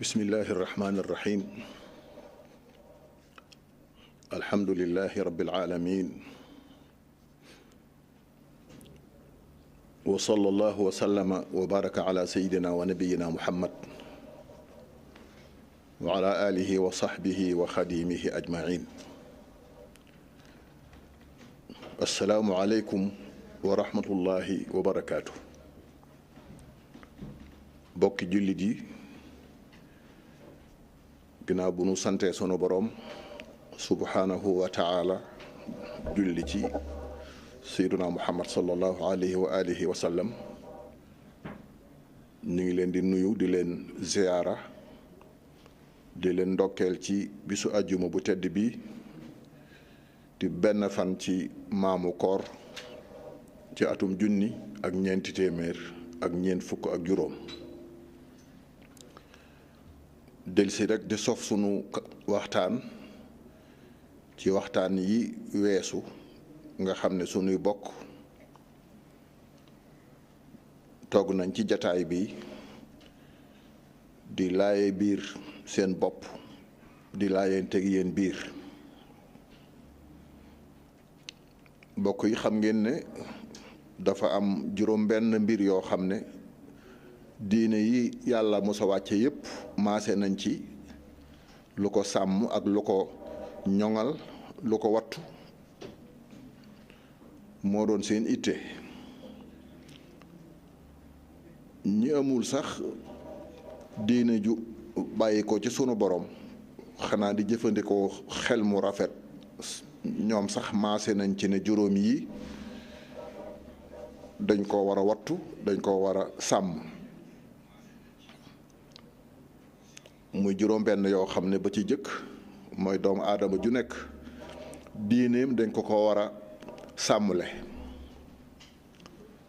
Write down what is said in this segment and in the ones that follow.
bismillahi irrahmani irrahim alhamdulilahi rabbil alamin wa sallallahu wa sallama wa baraka ala sayidina wa nabiyina muhammad wa ala alihi wa sahbihi wa xadimihi ajmain. assalaamu aleykum wa rahmatullahi wa barakaatu. bokki jullit yi, ginnaaw bu nu santee sunu boroom subhanahu wa taala julli ci sayyiduna muhammad sallallahu alayhi wa alihi wa sallam, ñu ngi leen di nuyu di leen ziyaara di leen ndokkeel ci bisu ajjuma bu tedd bi di benn fan ci maamu koor ci atum junni ak ñeenti téeméer ak ñeent fukk ak juróom. delsi rek di sof sunu waxtaan ci waxtaan yi weesu nga xam ne sunuy bokk togg nañ ci jataay bi di laaye biir seen bopp di laayeen teg yéen biir. bokk yi xam ngeen ne dafa am juróom benn mbir yoo xam ne diine yi yàlla mosa wàcce yépp maase nañ ci lu ko sàmm ak lu ko ñoŋal lu ko wattu moo doon seen itte. ñi amul sax diine ju bàyyi ko ci sunu borom xanaa di jëfandikoo xel mu rafet, ñoom sax maase nañ ci ne juróom yi dañ ko war a wattu, dañ ko war a sàmm. muy juróom benn yoo xam ne ba ci jëkk mooy doomu aadama ju nekk diineem dañ ko war a sàmmle.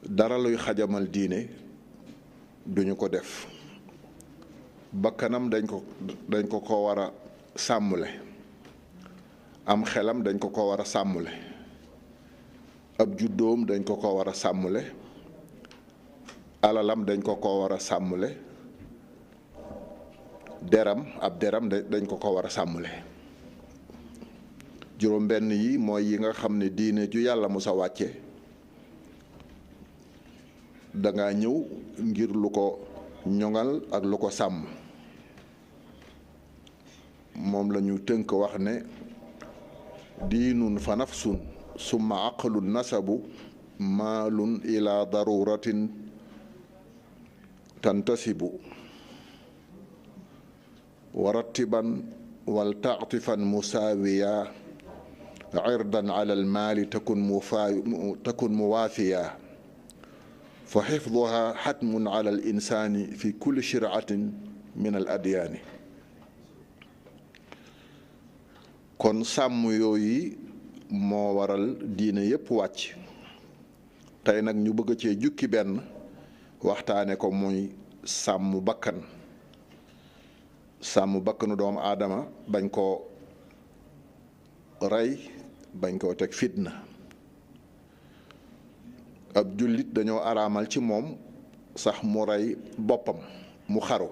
dara luy xajamal diine duñu ko def. bakkanam dañ ko war a sàmmle. am xelam dañ ko war a sàmmle. ab juddoom dañ ko war a sàmmle. alalam dañ ko war a sàmmle. ab deram dañ ko war a sàmmle. juróom benn yi mooy yi nga xam ne diine ju yàlla mu sa wàcce danga ñëw ngir lu ko ñoŋal ak lu ko sàmm. moom lañu tënk wax ne diinun fa nafsun summa aqlun nasabu maalun ila daruratin tantasibu warattiban wal taatifan musaawiya irdan ala almaali takun muwaafiya fa xifduha xatmun ala al insaani fi kulli shiraatin min al adyaani. kon sàmm yooyu moo waral diine yépp wàcc. tey nag ñu bëgg cee jukki benn waxtaane ko muy sàmm bakkan. sàmm bakkanu doomu aadama, bañ koo rey, bañ koo teg fitna. ab jullit dañoo araamal ci moom sax mu rey boppam, mu xaru.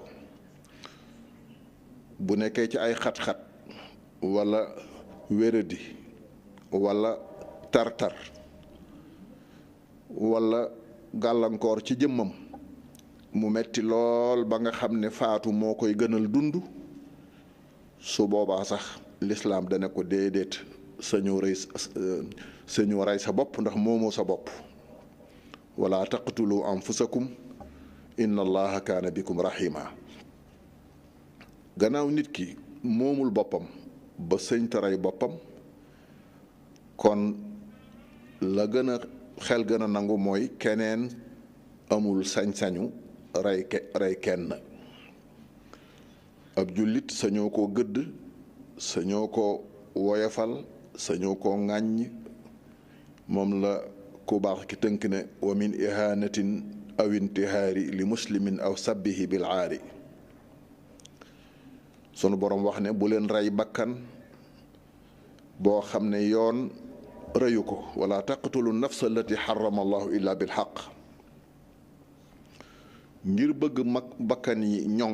bu nekkee ci ay xat-xat walla wéradi walla tartar walla gàllankoor ci jëmmam mu metti lool ba nga xam ne faatu moo koy gënal dund, su boobaa sax lislaam dana ko déedéet sañu rey sa bopp ndax moomoo sa bopp. wala taqtulu anfusakum inna allaha kaana bikum rahima. gannaaw nit ki moomul boppam ba sëñta rey boppam, kon la gën a xel gën a nangu mooy keneen amul sañ-sañu rey kenn. ab jullit sañoo koo gëdd, sañoo ko woyofal, sañoo koo ŋàññ. moom la ku baax ki tënk ne wa min ihanatin aw intihaari li muslimin aw sabbihi bil aari. sunu boroom wax ne bu leen rey bakkan boo xam ne yoon reyu ko. wala taqtulu nafsa allati xarama allahu illa bil xaq. ngir bëgg bakkan yi ñoŋ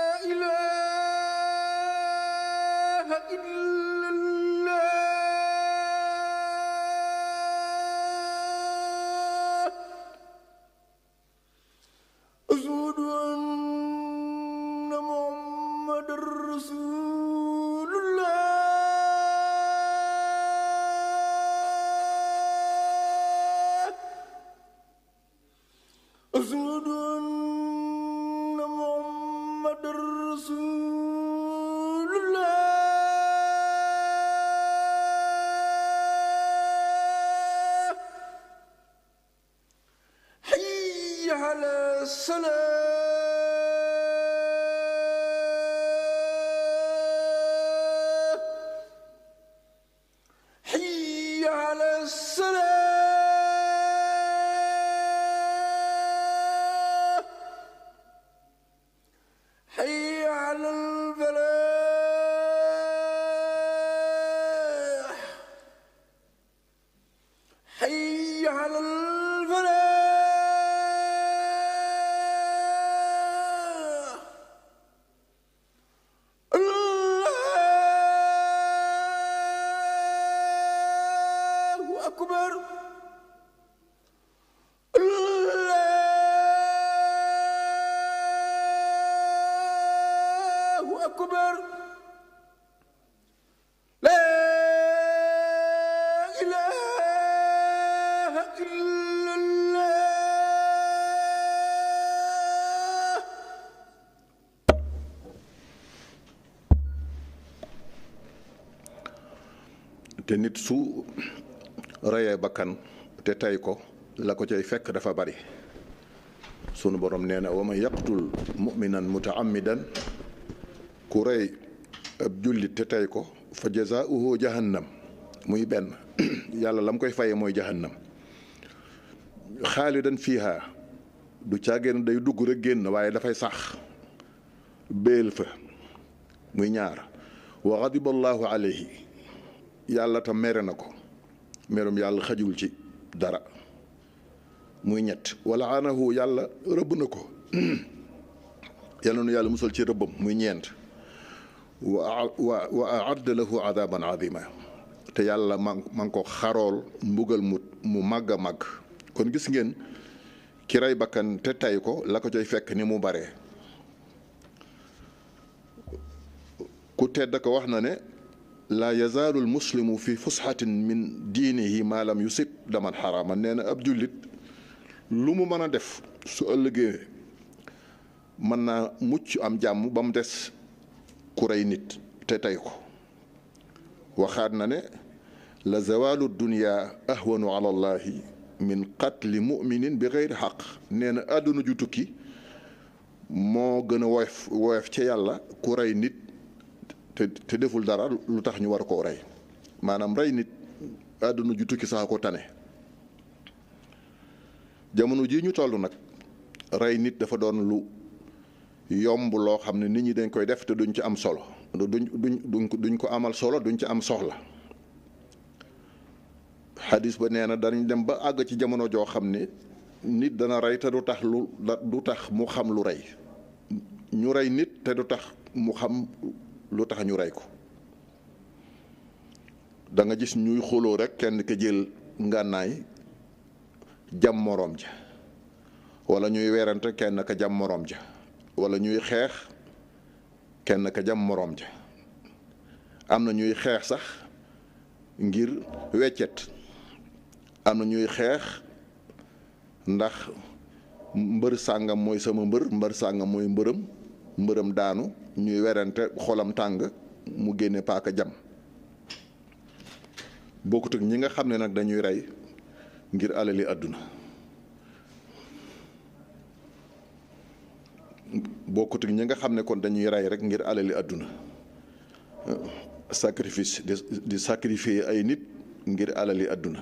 إلا الله أشهد أن محمدا رسول الله أشهد أن محمدا رسول الله حي على الصلاة حي على الصلاة حي على الفلاح حي على الفلاح الله أكبر الله أكبر لا إله إلا الله te nit su reyee bakkan te tey ko la ko cay fekk dafa bari sunu borom nee na wa man yaqtul mu'minan mutaammidan ku rey ab jullit te tey ko fa jazaauhu jahannam muy benn yàlla lam koy faye mooy jahannam xaalidan fiiha du caagéen day dugg rek génn waaye dafay sax béel fa muy ñaar wa ghadiba allahu alayhi yàlla tam mere na ko merum yàlla xajul ci dara muy ñett wala anahu yàlla rëbb na ko yàlla nu yàlla musal ci rëbbam muy ñeent wa aadda lahu adaban azima te yàlla ma ngi ko xarool mbugal mu màgg a màgg kon gis ngeen ki rey bakkan te tay ko la ko coy fekk ni mu bare ku tedd ko wax na ne laa yazaalu al muslimu fi fusxatin min diinihi maa lam yusib daman xaraama nee na ab jullit lu mu mën a def su ëllëgee mën naa mucc am jàmm ba mu des ku rey nit te tey ko waxaat na ne la zawaalu dunya ahwanu ala allahi min qatli muminin bi geyri xaq nee na àdduna ju tukki moo gën a woyof ca yàlla ku rey nit te deful dara lu tax ñu war koo rey maanaam rey nit àdduna ju tukki sax ko tane jamono ji ñu toll nag rey nit dafa doon lu yomb loo xam ne nit ñi dañ koy def te duñ ci am solo duñ ko amal solo duñ ci am soxla xadis ba nee na dañ dem ba àgg ci jamono joo xam ne nit dana rey te du tax mu xam lu rey ñu rey nit te du tax mu xam lu tax ñu rey ko da nga gis ñuy xuloo rek kenn ka jël ngànnaay jam moroom ja wala ñuy werante kenn ka jam moroom ja wala ñuy xeex kenn ka jam moroom ja am na ñuy xeex sax ngir weccet am na ñuy xeex ndax mbër sàngam mooy sama mbër sàngam mooy mbërëm daanu ñuy werante xolam tàng mu génne paaka jam bokkut ak ñi nga xam ne nag dañuy rey ngir alali àdduna bokkut ak ñi nga xam ne kon dañuy rey rek ngir alali àdduna sacrifice di sacrifier ay nit ngir alali àdduna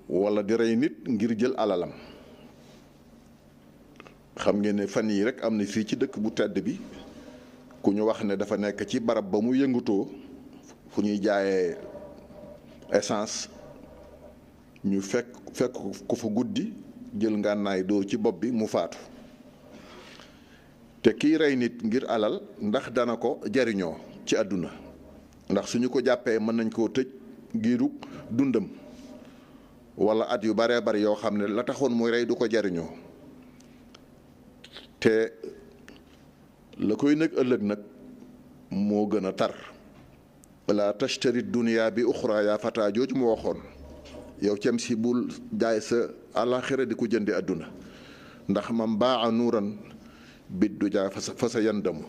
wala di rey nit ngir jël alalam xam ngeen ne fan yii rek am na fii ci dëkk bu tedd bi ku ñu wax ne dafa nekk ci barab ba mu yëngutoo fu ñuy jaayee essence ñu fekk ko fa guddi jël ngànnaay doo ci bopp bi mu faatu te kiy rey nit ngir alal ndax dana ko jariñoo ci àdduna ndax suñu ko jàppee mën nañ koo tëj giiru dundam wala at yu baree bari yoo xam ne la taxoon muy rey du ko jariñoo te la koy nekk ëllëg nag moo gën a tar wala tashtari dunya bi uxra yaa fata jooju mu waxoon yow cem si bul jaay sa àlaxira di ko jënde àdduna ndax man baa nuuran bit du jaa fa sa yandamu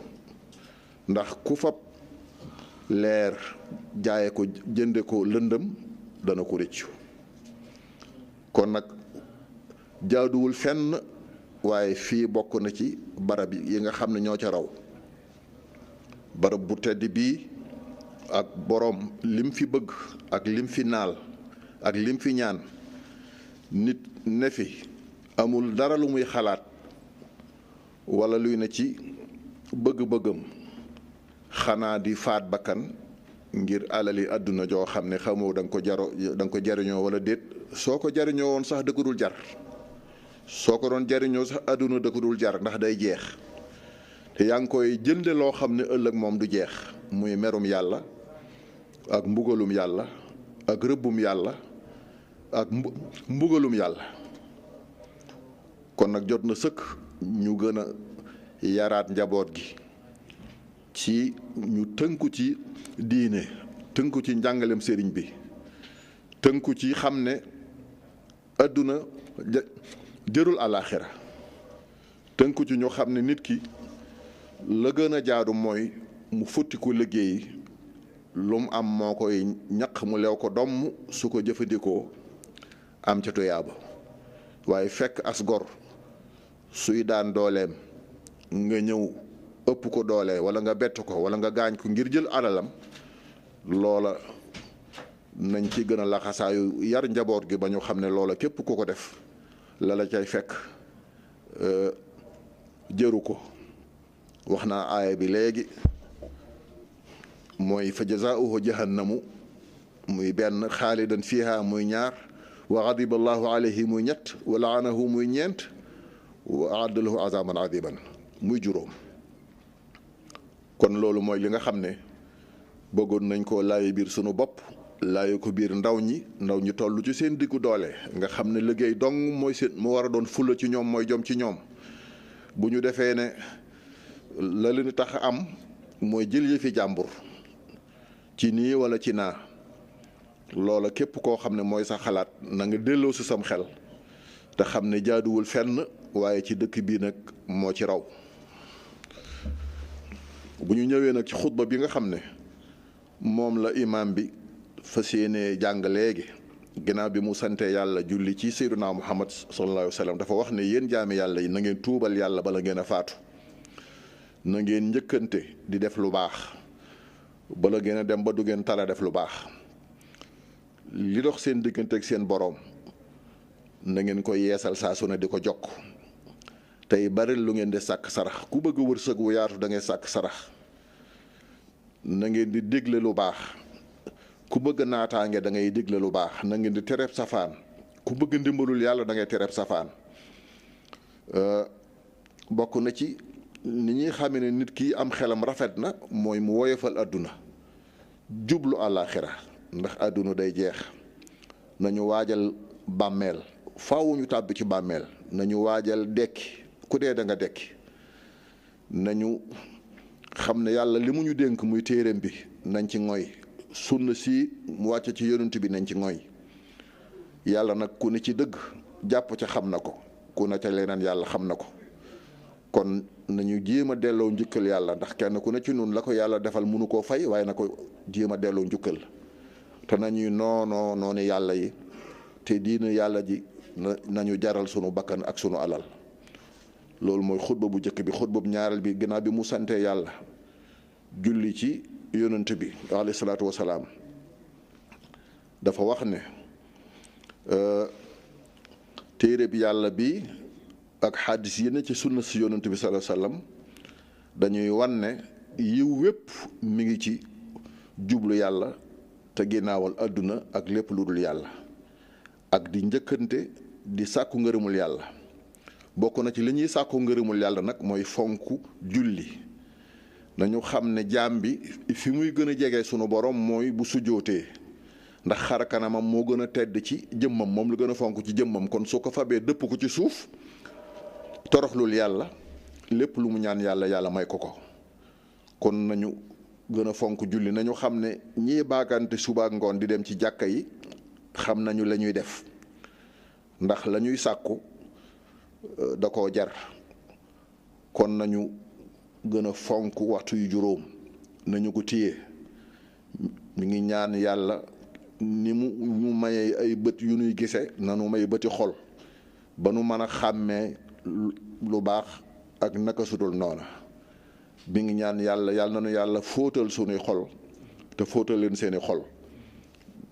ndax ku fab leer jaaye ko jënde ko lëndëm dana ko rëccu kon nag jaaduwul fenn waaye fii bokk na ci barab yi nga xam ne ñoo ca raw barab bu tedd bii ak boroom lim fi bëgg ak lim fi naal ak lim fi ñaan nit ne fi amul dara lu muy xalaat walla luy na ci bëgg-bëggam xanaa di faat bakkan ngir alali àdduna joo xam ne xamoo da nga ko jariñoo walla déet soo ko jariñoo woon sax da ko dul jar soo ko doon jariñoo sax àdduna da ko dul jar ndax day jeex te yaa ngi koy jënde loo xam ne ëllëg moom du jeex muy merum yàlla ak mbugalum yàlla ak rëbbum yàlla ak mbugalum yàlla kon nag jot na sëkk ñu gën a yaraat njaboot gi ci ñu tënku ci diine tënku ci njàngalem sëriñ bi tënku ci xam ne àdduna jërul àllaaxira tënku ci ñu xam ne nit ki la gën a jaadu mooy mu futti ko liggéey lu mu am moo koy ñaq mu lew ko domm su ko jëfandikoo am ca tuyaaba waaye fekk as gor suy daan dooleem nga ñëw ëpp ko doole wala nga bett ko wala nga gaañ ko ngir jël alalam loola nañ ci gën a laxasaayu yar njaboot gi ba ñu xam ne loola képp ku ko def la la cay fekk jëru ko wax naa aaya bi léegi mooy fa jazaauhu jahannamu muy benn xaalidan fiha muy ñaar wa ghadiba allahu alayhi muy ñett wa laanahu muy ñeent wa aadda lahu azaban adiban muy juróom kon loolu mooy li nga xam ne bëggoon nañ koo laaye biir sunu bopp laaye ko biir ndaw ñi toll ci seen diggu doole nga xam ne liggéey dong mooy seen mu war a doon fulla ci ñoom mooy jom ci ñoom bu ñu defee ne la leen tax am mooy jël yëfi jàmbur ci nii wala ci naa loola képp koo xam ne mooy sa xalaat na nga delloo si sam xel te xam ne jaaduwul fenn waaye ci dëkk bii nag moo ci raw bu ñu ñëwee nag ci xutba bi nga xam ne moom la imaam bi fas yéenee jàng léegi ginnaaw bi mu sante yàlla julli ci sayyiduna Muhammad sallallahu alayhi wa sallam dafa wax ne yéen jaami yàlla yi na ngeen tuubal yàlla bala ngeen a faatu na ngeen njëkkante di def lu baax bala ngeen a dem ba du ngeen tala def lu baax li dox seen diggante ak seen boroom na ngeen ko yeesal saa su ne di ko jokk tey bari lu ngeen di sàkk sarax ku bëgg wërsëg wu yaatu da ngay sàkk sarax na ngeen di dégle lu baax ku bëgg naataange da ngay dégle lu baax na ngeen di tereb safaan ku bëgg ndimbalul yàlla da ngay tereb safaan bokk na ci ni ñuy xamee ne nit ki am xelam rafet na mooy mu woyofal àdduna jublu àllaaxira ndax àdduna day jeex nañu waajal bàmmeel faaw ñu tàbbi ci bàmmeel nañu waajal dekki ku dee da nga dekki nañu xam ne yàlla li mu ñu dénk muy téereem bi nañ ci ngoy sunna si mu wàcce ci yonent bi nañ ci ngoy yàlla nag ku ne ci dëgg jàpp ca xam na ko ku ne ca leneen yàlla xam na ko kon nañu jéem a delloo njukkal yàlla ndax kenn ku ne ci nun la ko yàlla defal mënu koo fay waaye na ko jéem a delloo njukkal te nañuy noonu yàlla yi te diina yàlla ji nañu jaral sunu bakkan ak sunu alal loolu mooy xutba bu njëkk bi xutba bu ñaareel bi ginnaaw bi mu sante yàlla julli ci yonent bi alayhi salaatu wasalaam dafa wax ne téere bi yàlla bi ak xaddis yi ne ci sunna si yonent bi sallallahu alayhi wasallam dañuy wan ne yiw wépp mi ngi ci jublu yàlla te ginnaawal àdduna ak lépp lu dul yàlla ak di njëkkante di sàkku ngërëmul yàlla bokk na ci li ñuy sàkku ngërëmul yàlla nag mooy fonk julli. nañu xam ne jaam bi fi muy gën a jege sunu borom mooy bu sujjootee, ndax xar kanamam moo gën a tedd ci jëmmam, moom la gën a fonk ci jëmmam. kon soo ko fabee dëpp ko ci suuf toroxlul yàlla, lépp lu mu ñaan yàlla yàlla may ko ko. kon nañu gën a fonk julli. nañu xam ne ñii baagante suba ak ngoon di dem ci jàkka yi xam nañu la ñuy def, ndax la ñuy sàkku da koo jar. kon nañu gën a fonk waxtu yu juróom, nañu ko téye. ñu ngi ñaan yàlla ni mu mayee ay bët yu nuy gise nanu may bëti xol ba nu mën a xàmmee lu baax ak naka sudul noona. bi ngi ñaan yàlla na nu yàlla fóotal sunuy xol te fóotal leen seeni xol.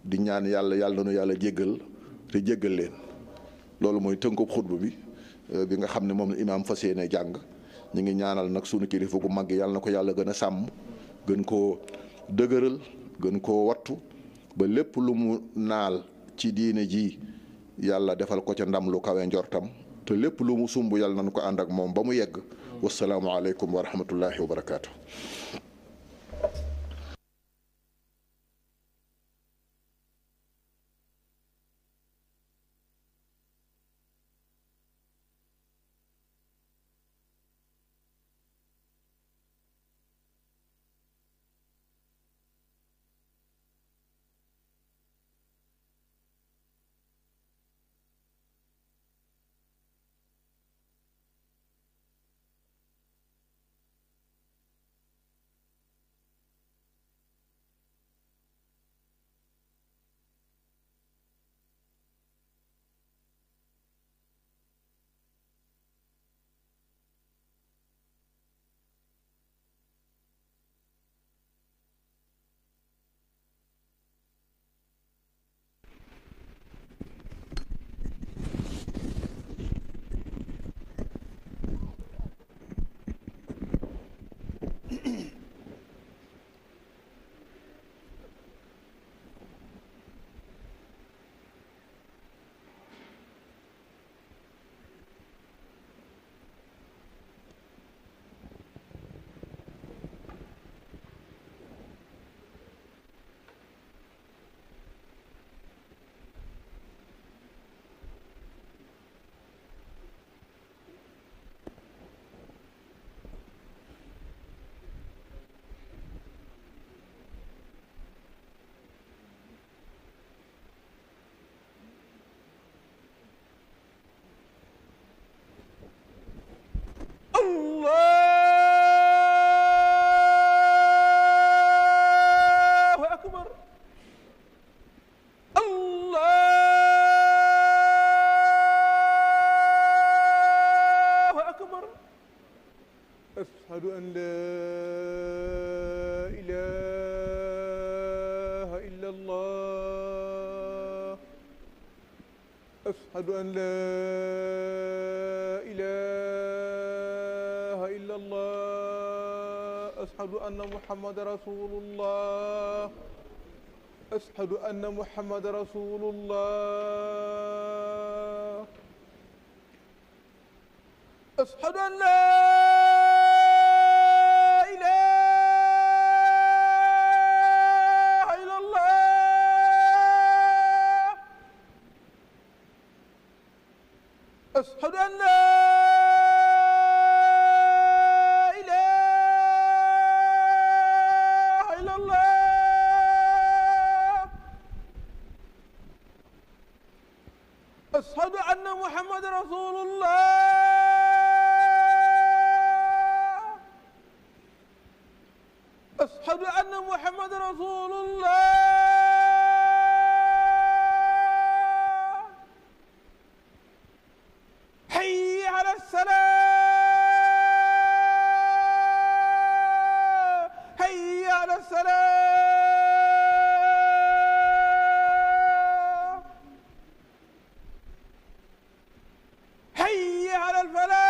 di ñaan yàlla na nu yàlla jéggal te jéggal leen. loolu mooy tënkub xutba bi nga xam ne moom la imaam fas yéene jàng. ñu ngi ñaanal nag sunu kilifa gu mag yàlla na ko yàlla gën a sàmm, gën koo dëgëral, gën koo wattu ba lépp lu mu naal ci diine ji yàlla defal ko ca ndam lu kawe njortam, te lépp lu mu sumb yàlla nañu ko ànd ak moom ba mu yegg. wasalaamu aleykum wa rahmatullahi wa barakaatu. Allahu akbar. Allahu akbar. Ashhadu an la ilaha illa Allah. Ashhadu an la ilaha illa Allah. أشهد أن محمد رسول الله. أشهد أن محمد رسول الله. أشهد أن لا إله إلا الله. أشهد أن لا أشهد أن محمد رسول الله. أشهد أن محمد رسول الله. حي على الصلاة. حي على الصلاة. حي على الفلاح.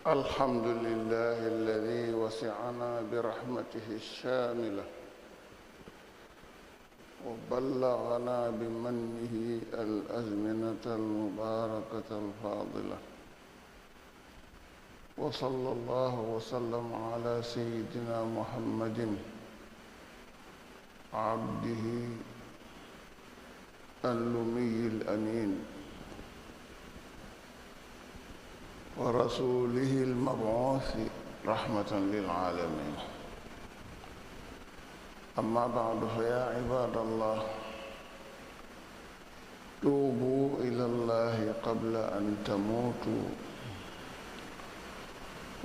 الحمد لله الذي وسعنا برحمته الشاملة وبلغنا بمنه الأزمنة المباركة الفاضلة، وصلى الله وسلم على سيدنا محمد عبده الأمي الأمين ورسوله المبعوث رحمة للعالمين. أما بعد، فيا عباد الله، توبوا إلى الله قبل أن تموتوا،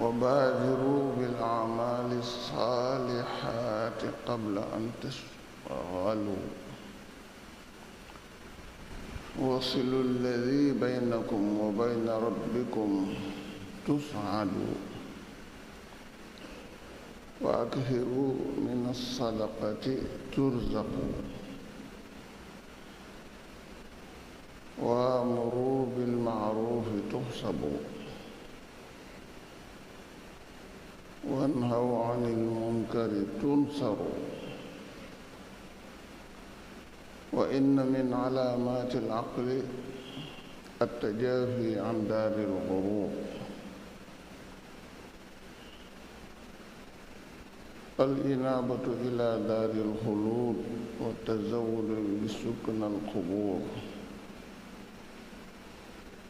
وبادروا بالأعمال الصالحات قبل أن تشغلوا، وصلوا الذي بينكم وبين ربكم تسعدوا، وأكثروا من الصدقة ترزقوا، وامروا بالمعروف تحسبوا، وانهوا عن المنكر تنصروا. وإن من علامات العقل التجافي عن دار الغرور، الإنابة إلى دار الخلود، والتزود بسكن القبور،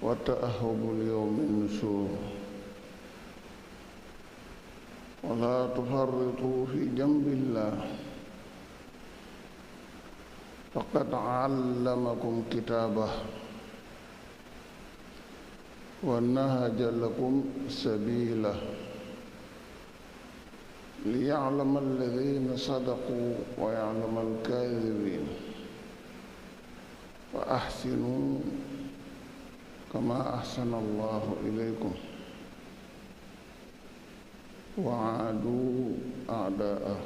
والتأهب ليوم النشور. ولا تفرطوا في جنب الله، فقد علمكم كتابه ونهج لكم سبيله، ليعلم الذين صدقوا ويعلم الكاذبين. وأحسنوا كما أحسن الله إليكم، وعادوا أعداءه،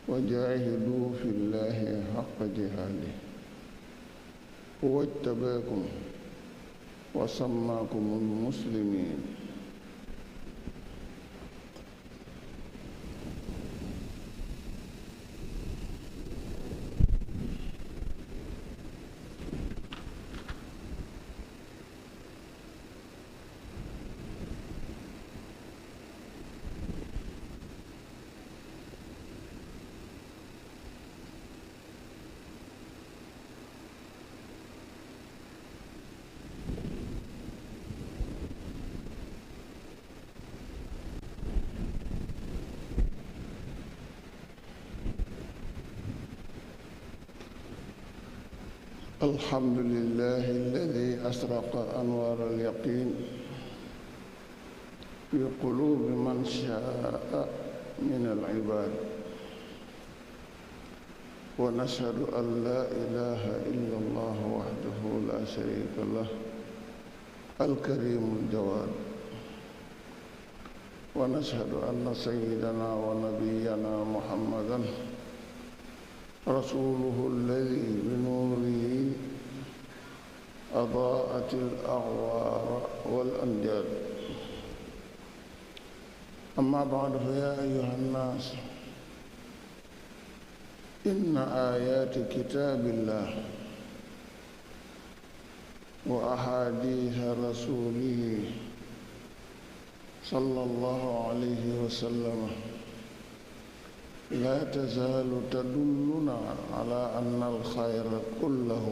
وجاهدوا في الله حق جهاده. هو اجتباكم وسماكم المسلمين. الحمد لله الذي أسرق أنوار اليقين في قلوب من شاء من العباد، ونشهد أن لا إله إلا الله وحده لا شريك له الكريم الجواد، ونشهد أن سيدنا ونبينا محمدًا رسوله الذي بنوره أضاءت الأغوار والأنجاد. أما بعد، فيا أيها الناس، إن آيات كتاب الله وأحاديث رسوله صلى الله عليه وسلم لا تزال تدلنا على أن الخير كله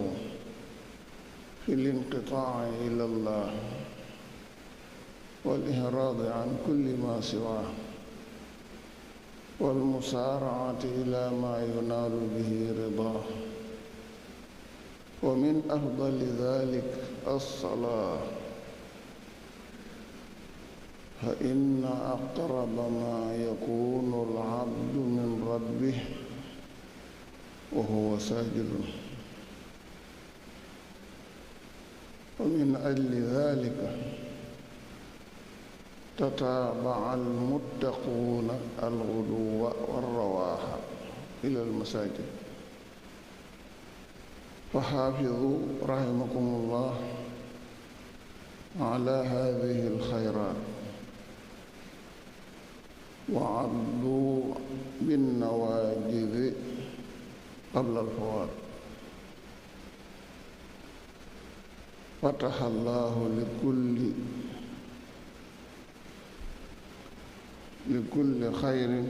في الانقطاع إلى الله والإعراض عن كل ما سواه، والمسارعة إلى ما ينال به رضاه. ومن أفضل ذلك الصلاة، فإن أقرب ما يكون العبد من ربه وهو ساجد. ومن أجل ذلك تتابع المتقون الغدو والرواح إلى المساجد. فحافظوا رحمكم الله على هذه الخيرات وعضوا بالنواجذ قبل الفوات. فتح الله لكل خير،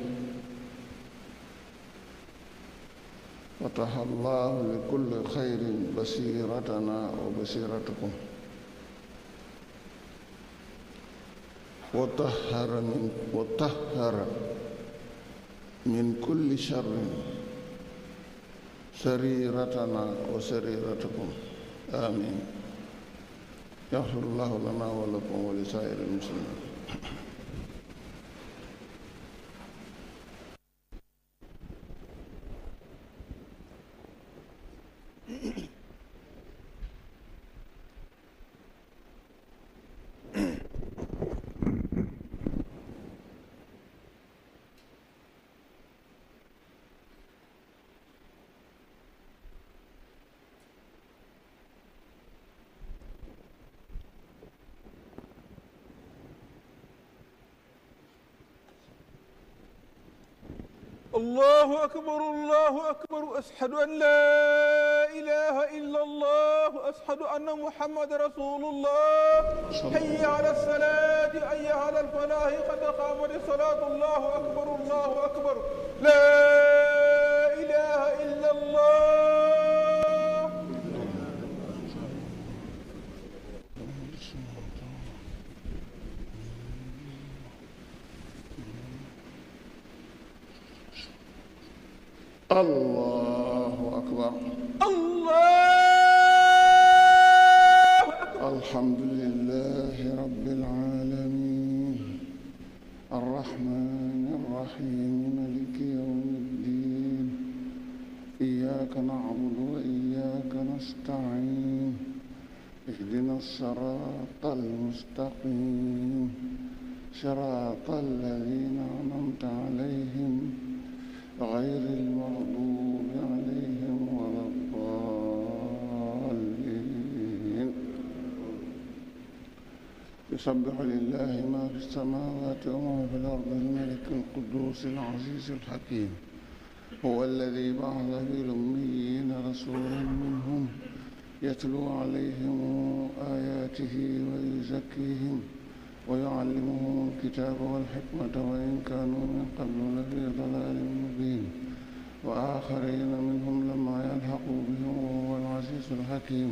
فتح الله لكل خير بصيرتنا وبصيرتكم، وطهر من كل شر سريرتنا وسريرتكم. آمين. يغفر الله لنا ولكم ولسائر المسلمين. الله أكبر الله أكبر، أشهد أن لا إله إلا الله، أشهد أن محمد رسول الله. حي على الصلاة، حي على الفلاح، قد قامت الصلاة. الله أكبر الله أكبر، لا إله إلا الله. الله أكبر. الله أكبر. الحمد لله رب العالمين، الرحمن الرحيم، مالك يوم الدين. إياك نعبد وإياك نستعين، اهدنا الصراط المستقيم، صراط الذين أنعمت عليهم غير المغضوب عليهم ولا الضالين. يسبح لله ما في السماوات وما في الأرض، الملك القدوس العزيز الحكيم. هو الذي بعث في الأميين رسولا منهم يتلو عليهم آياته ويزكيهم ويعلمهم الكتاب والحكمة وإن كانوا من قبل لفي ضلال مبين، وآخرين منهم لما يلحقوا بهم وهو العزيز الحكيم.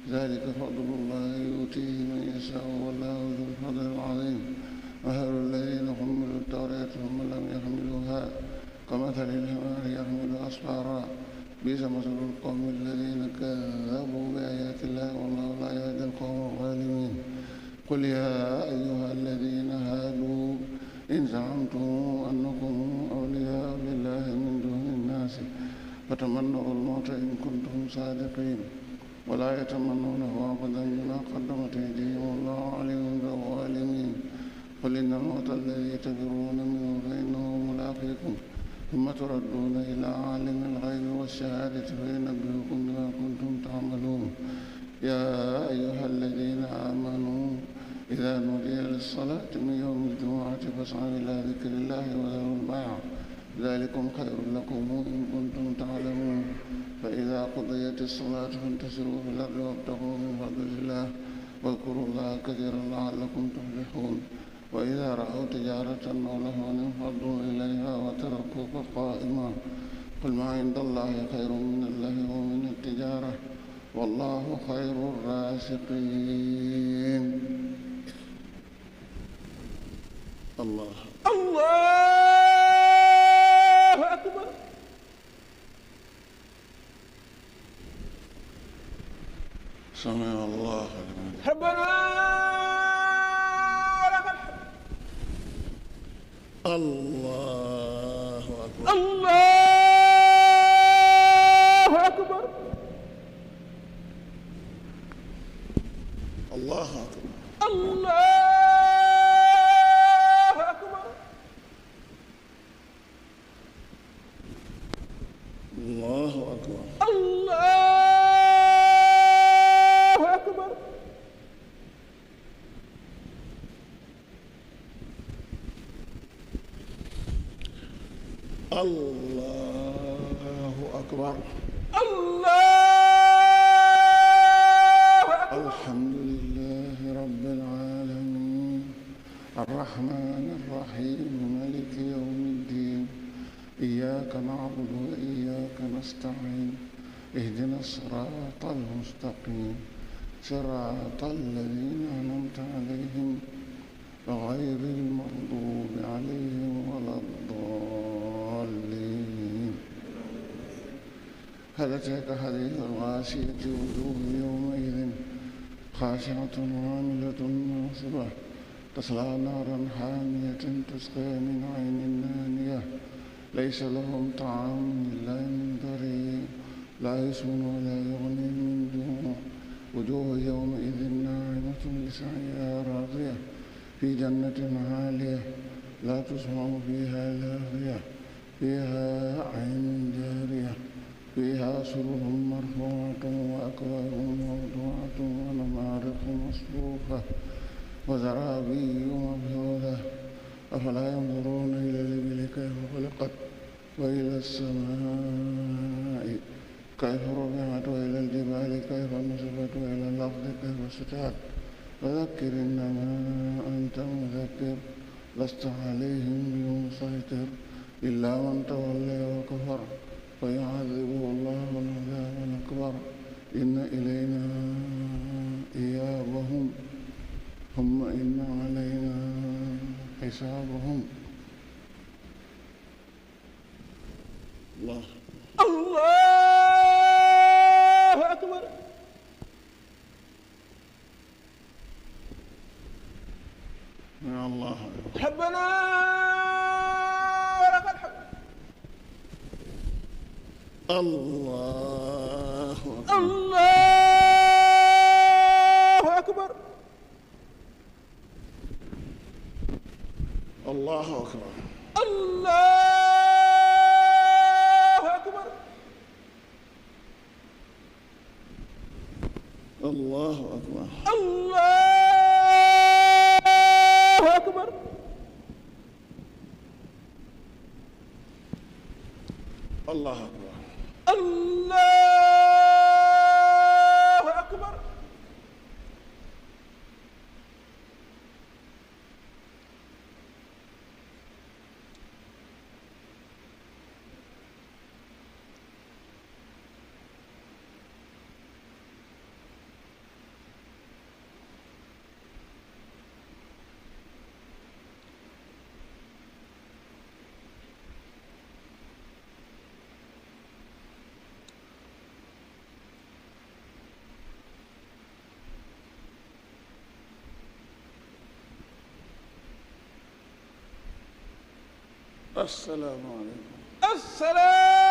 ذلك فضل الله يؤتيه من يشاء والله ذو الفضل العظيم. مثل الذين حملوا التوراة ثم لم يحملوها كمثل الحمار يحمل أسفارا، بئس مثل القوم الذين كذبوا بآيات الله والله لا يهدي القوم الظالمين. قل يا أيها الذين هادوا إن زعمتم أنكم أولياء لله من دون الناس فتمنوا الموت إن كنتم صادقين ولا يتمنونه أبدا بما قدمت أيديهم والله عليم بالظالمين. قل إن الموت الذي تفرون منه فإنه ملاقيكم ثم تردون إلى عالم الغيب والشهادة فينبئكم بما كنتم تعملون. يا أيها الذين آمنوا إذا نودي للصلاة من يوم الجمعة فاسعوا إلى ذكر الله وذروا البيع ذلكم خير لكم إن كنتم تعلمون. فإذا قضيت الصلاة فانتشروا في الأرض وابتغوا من فضل الله واذكروا الله كثيرا لعلكم تفلحون. وإذا رأوا تجارة أو لهوا انفضوا إليها وتركوك قائما. قل ما عند الله خير من اللهو ومن التجارة والله خير الرازقين. الله الله أكبر. سمع الله لمن ربنا ولك الحمد. الله أكبر. الله أكبر. الله أكبر. الله أكبر. الله أكبر. الله أكبر. allahu akbar allahu akbar alhamdulillahi rabbil alamin arrahmani arrahim maliki yawmi ddin iyyaka na'budu wa iyyaka nasta'in ihdina as-sirata al-mustaqim صراط الذين أنعمت عليهم غير المغضوب عليهم ولا الضالين هل أتاك حديث الغاشية وجوه يومئذ خاشعة عاملة ناصبة تصلى نارا حامية تسقى من عين آنية ليس لهم طعام إلا من ضريع لا يسمن ولا يغني من جوع وجوه يومئذ ناعمة لسعيها راضية في جنة عالية لا تسمع فيها لاغية فيها عين جارية فيها سرر مرفوعة وأكواب موضوعة ونمارق مصفوفة وزرابي مبثوثة أفلا ينظرون إلى الإبل كيف خلقت وإلى السماء كيف رفعت وإلى الجبال كيف نصبت وإلى الأرض كيف سطحت فذكر إنما أنت مذكر لست عليهم بمسيطر إلا من تولى وكفر فيعذبه الله العذاب الأكبر إن إلينا إيابهم ثم إن علينا حسابهم الله الله أكبر يا الله ربنا ولك الحمد الله أكبر الله أكبر الله أكبر الله أكبر الله أكبر الله أكبر الله أكبر الله أكبر السلام عليكم السلام